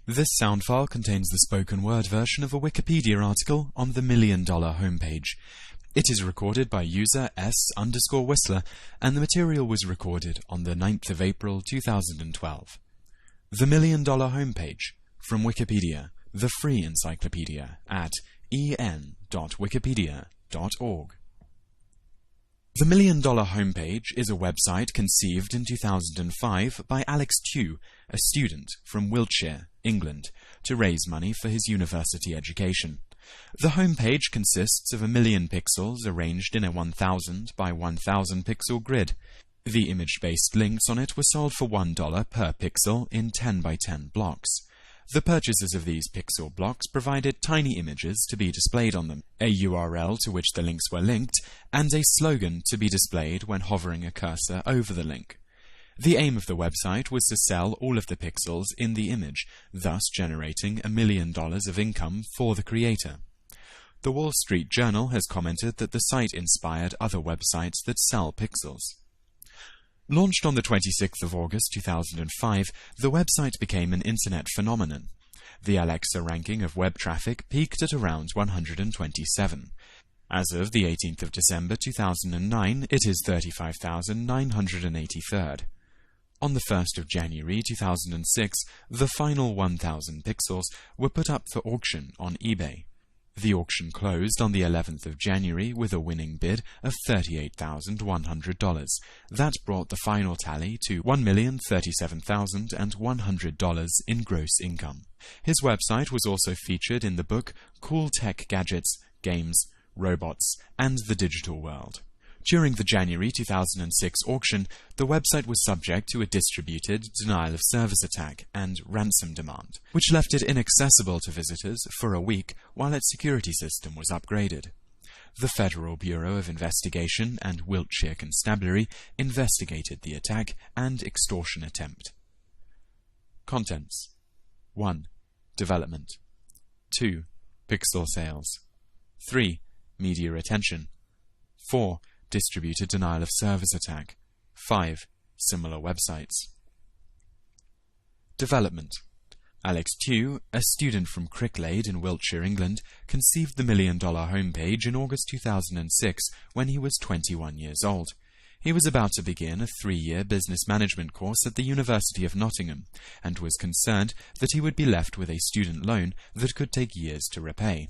This sound file contains the spoken word version of a Wikipedia article on the $1 Million homepage. It is recorded by user S_Whistler, and the material was recorded on the 9th of April 2012. The $1 Million homepage, from Wikipedia, the free encyclopedia, at en.wikipedia.org. The $1 Million homepage is a website conceived in 2005 by Alex Tew, a student from Wiltshire, England, to raise money for his university education. The homepage consists of 1 million pixels arranged in a 1000 by 1000 pixel grid. The image-based links on it were sold for $1 per pixel in 10 by 10 blocks. The purchasers of these pixel blocks provided tiny images to be displayed on them, a URL to which the links were linked, and a slogan to be displayed when hovering a cursor over the link. The aim of the website was to sell all of the pixels in the image, thus generating $1 million of income for the creator. The Wall Street Journal has commented that the site inspired other websites that sell pixels. Launched on the 26th of August 2005, the website became an internet phenomenon. The Alexa ranking of web traffic peaked at around 127. As of the 18th of December 2009, it is 35,983rd. On the 1st of January 2006, the final 1,000 pixels were put up for auction on eBay. The auction closed on the 11th of January with a winning bid of $38,100. That brought the final tally to $1,037,100 in gross income. His website was also featured in the book Cool Tech Gadgets, Games, Robots, and the Digital World. During the January 2006 auction, the website was subject to a distributed denial-of-service attack and ransom demand, which left it inaccessible to visitors for a week while its security system was upgraded. The Federal Bureau of Investigation and Wiltshire Constabulary investigated the attack and extortion attempt. Contents: 1. Development. 2. Pixel sales. 3. Media attention. 4. Distributed denial-of-service attack. 5. Similar websites. Development. Alex Tew, a student from Cricklade in Wiltshire, England, conceived the $1 Million homepage in August 2006 when he was 21 years old. He was about to begin a 3-year business management course at the University of Nottingham, and was concerned that he would be left with a student loan that could take years to repay.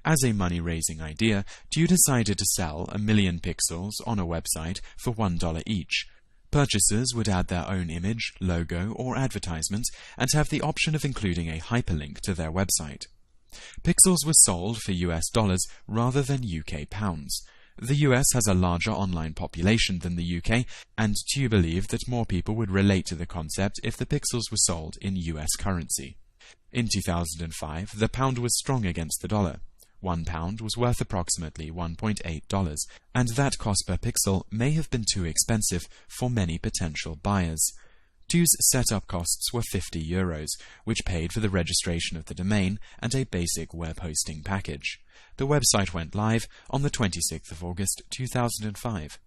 As a money-raising idea, Tew decided to sell 1 million pixels on a website for $1 each. Purchasers would add their own image, logo, or advertisement, and have the option of including a hyperlink to their website. Pixels were sold for US dollars rather than UK pounds. The US has a larger online population than the UK, and Tew believed that more people would relate to the concept if the pixels were sold in US currency. In 2005, the pound was strong against the dollar. £1 was worth approximately $1.8, and that cost per pixel may have been too expensive for many potential buyers. Tew's setup costs were €50, which paid for the registration of the domain and a basic web hosting package. The website went live on the 26th of August 2005.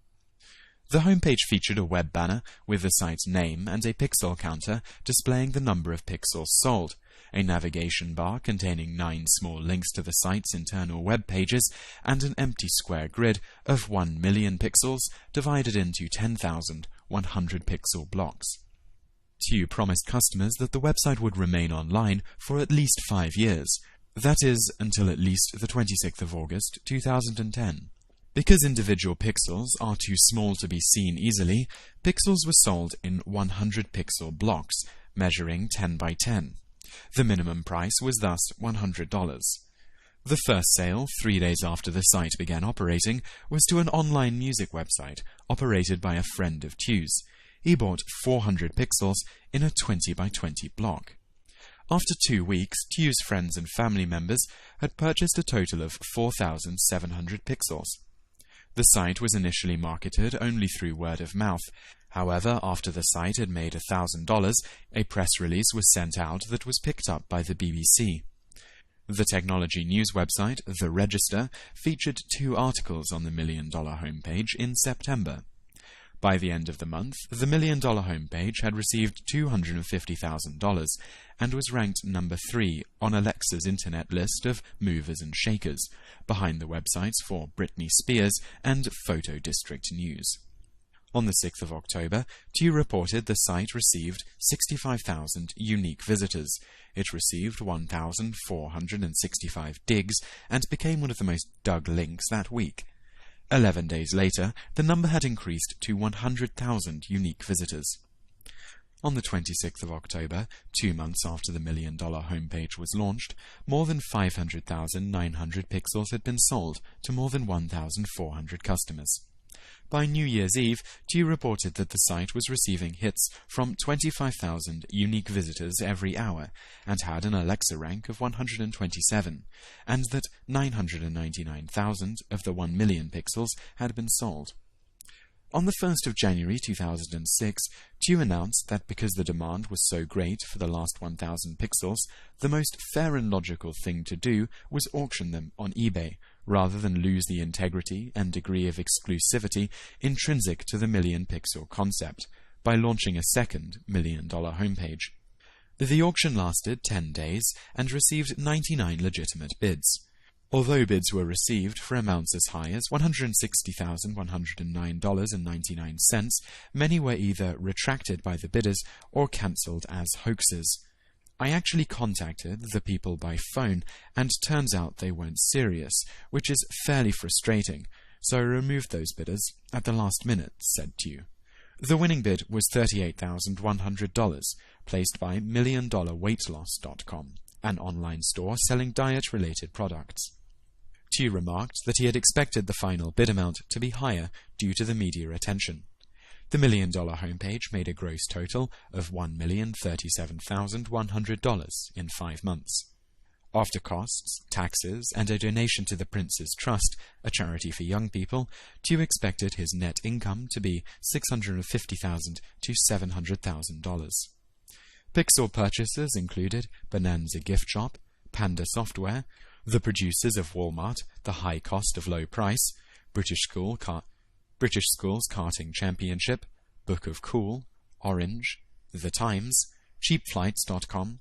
The homepage featured a web banner with the site's name and a pixel counter displaying the number of pixels sold, a navigation bar containing 9 small links to the site's internal web pages, and an empty square grid of 1 million pixels divided into 10,000 100-pixel blocks. Tew promised customers that the website would remain online for at least 5 years, that is, until at least the 26th of August 2010. Because individual pixels are too small to be seen easily, pixels were sold in 100-pixel blocks, measuring 10 by 10. The minimum price was thus $100. The first sale, 3 days after the site began operating, was to an online music website operated by a friend of Tew's. He bought 400 pixels in a 20 by 20 block. After 2 weeks, Tew's friends and family members had purchased a total of 4,700 pixels. The site was initially marketed only through word of mouth. However, after the site had made $1,000, a press release was sent out that was picked up by the BBC. The technology news website, The Register, featured 2 articles on the $1 Million homepage in September. By the end of the month, the $1 Million homepage had received $250,000 and was ranked number 3 on Alexa's internet list of movers and shakers, behind the websites for Britney Spears and Photo District News. On the 6th of October, Tew reported the site received 65,000 unique visitors. It received 1,465 digs and became one of the most dug links that week. 11 days later, the number had increased to 100,000 unique visitors. On the 26th of October, 2 months after the $1 Million homepage was launched, more than 500,900 pixels had been sold to more than 1,400 customers. By New Year's Eve, Tew reported that the site was receiving hits from 25,000 unique visitors every hour and had an Alexa rank of 127, and that 999,000 of the 1 million pixels had been sold. On the 1st of January 2006, Tew announced that because the demand was so great for the last 1,000 pixels, the most fair and logical thing to do was auction them on eBay, rather than lose the integrity and degree of exclusivity intrinsic to the million-pixel concept, by launching a second $1 Million homepage. The auction lasted 10 days and received 99 legitimate bids. Although bids were received for amounts as high as $160,109.99, many were either retracted by the bidders or cancelled as hoaxes. I actually contacted the people by phone, and turns out they weren't serious, which is fairly frustrating, so I removed those bidders at the last minute, said Tew. The winning bid was $38,100, placed by MillionDollarWeightLoss.com, an online store selling diet-related products. Tew remarked that he had expected the final bid amount to be higher due to the media attention. The $1 Million homepage made a gross total of $1,037,100 in 5 months. After costs, taxes, and a donation to the Prince's Trust, a charity for young people, Tew expected his net income to be $650,000 to $700,000. Pixel purchases included Bonanza Gift Shop, Panda Software, the producers of Walmart, The High Cost of Low Price, British Schools Karting Championship, Book of Cool, Orange, The Times, CheapFlights.com,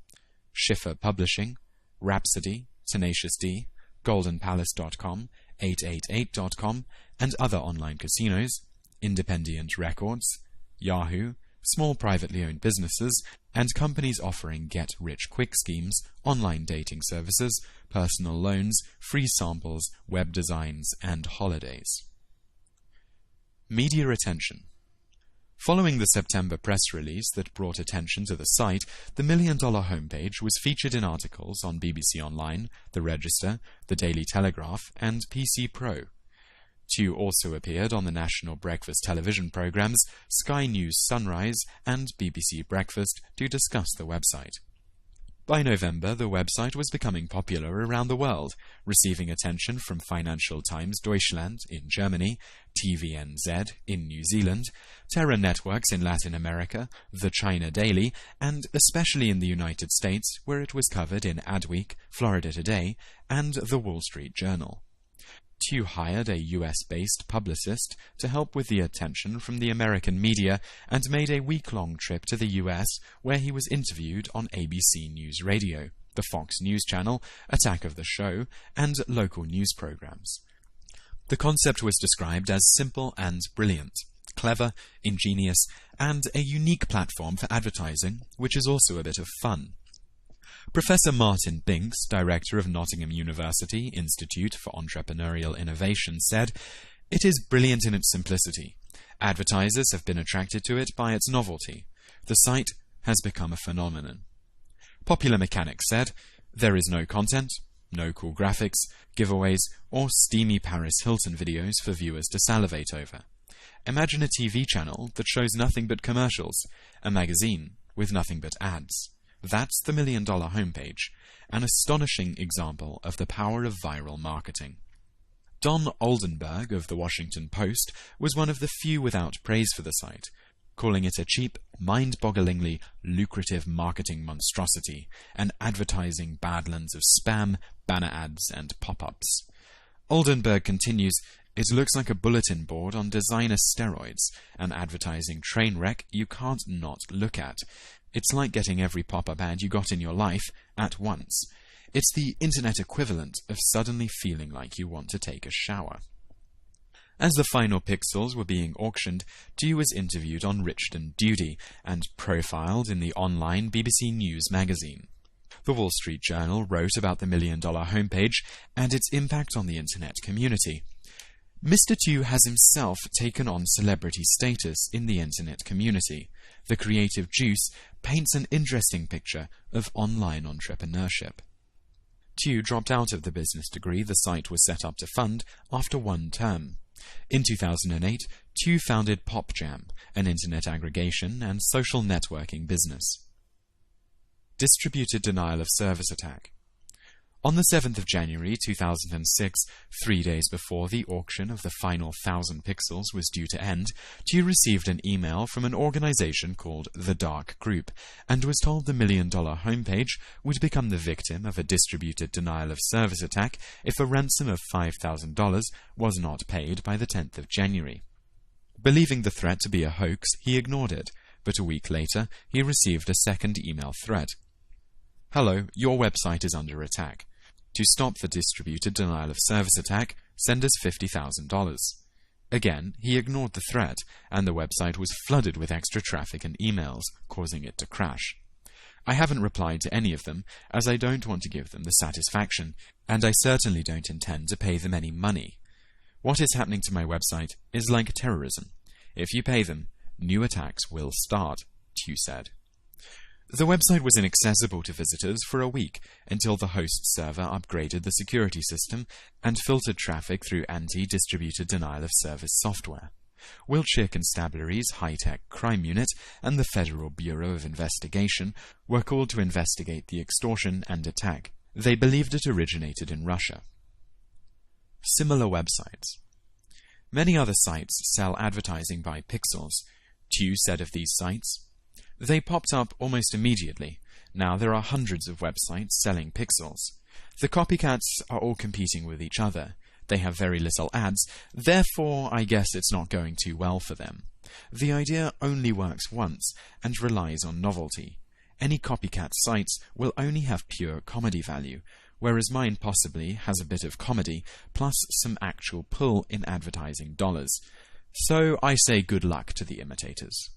Schiffer Publishing, Rhapsody, Tenacious D, GoldenPalace.com, 888.com, and other online casinos, Independent Records, Yahoo, small privately owned businesses, and companies offering get-rich-quick schemes, online dating services, personal loans, free samples, web designs, and holidays. Media attention. Following the September press release that brought attention to the site, the $1 Million homepage was featured in articles on BBC Online, The Register, The Daily Telegraph, and PC Pro. Tew also appeared on the national breakfast television programmes Sky News Sunrise and BBC Breakfast to discuss the website. By November, the website was becoming popular around the world, receiving attention from Financial Times Deutschland in Germany, TVNZ in New Zealand, Terra Networks in Latin America, The China Daily, and especially in the United States, where it was covered in Adweek, Florida Today, and The Wall Street Journal. Tew hired a US-based publicist to help with the attention from the American media and made a week-long trip to the US, where he was interviewed on ABC News Radio, the Fox News Channel, Attack of the Show, and local news programs. The concept was described as simple and brilliant, clever, ingenious, and a unique platform for advertising, which is also a bit of fun. Professor Martin Binks, director of Nottingham University Institute for Entrepreneurial Innovation, said, "It is brilliant in its simplicity. Advertisers have been attracted to it by its novelty. The site has become a phenomenon." Popular Mechanics said, "There is no content, no cool graphics, giveaways, or steamy Paris Hilton videos for viewers to salivate over. Imagine a TV channel that shows nothing but commercials, a magazine with nothing but ads. That's the $1 Million homepage, an astonishing example of the power of viral marketing." Don Oldenburg of The Washington Post was one of the few without praise for the site, calling it a cheap, mind-bogglingly lucrative marketing monstrosity, an advertising badlands of spam, banner ads, and pop-ups. Oldenburg continues, It looks like a bulletin board on designer steroids, an advertising train wreck you can't not look at. It's like getting every pop-up ad you got in your life at once. It's the internet equivalent of suddenly feeling like you want to take a shower. As the final pixels were being auctioned, Tew was interviewed on Richmond Duty and profiled in the online BBC News magazine. The Wall Street Journal wrote about the $1 Million homepage and its impact on the internet community. Mr. Tew has himself taken on celebrity status in the internet community. The creative juice paints an interesting picture of online entrepreneurship. Tew dropped out of the business degree the site was set up to fund after one term. In 2008, Tew founded PopJam, an internet aggregation and social networking business. Distributed denial of service attack. On the 7th of January 2006, 3 days before the auction of the final 1,000 pixels was due to end, Tew received an email from an organization called The Dark Group and was told the $1 Million homepage would become the victim of a distributed denial of service attack if a ransom of $5,000 was not paid by the 10th of January. Believing the threat to be a hoax, he ignored it, but a week later he received a second email threat. Hello, your website is under attack. To stop the distributed denial of service attack, send us $50,000. Again, he ignored the threat, and the website was flooded with extra traffic and emails, causing it to crash. I haven't replied to any of them, as I don't want to give them the satisfaction, and I certainly don't intend to pay them any money. What is happening to my website is like terrorism. If you pay them, new attacks will start, Tew said. The website was inaccessible to visitors for a week until the host server upgraded the security system and filtered traffic through anti-distributed denial of service software. Wiltshire Constabulary's high-tech crime unit and the Federal Bureau of Investigation were called to investigate the extortion and attack. They believed it originated in Russia. Similar websites. Many other sites sell advertising by pixels. Tew said of these sites, they popped up almost immediately. Now there are hundreds of websites selling pixels. The copycats are all competing with each other. They have very little ads, therefore I guess it's not going too well for them. The idea only works once and relies on novelty. Any copycat sites will only have pure comedy value, whereas mine possibly has a bit of comedy plus some actual pull in advertising dollars. So I say good luck to the imitators.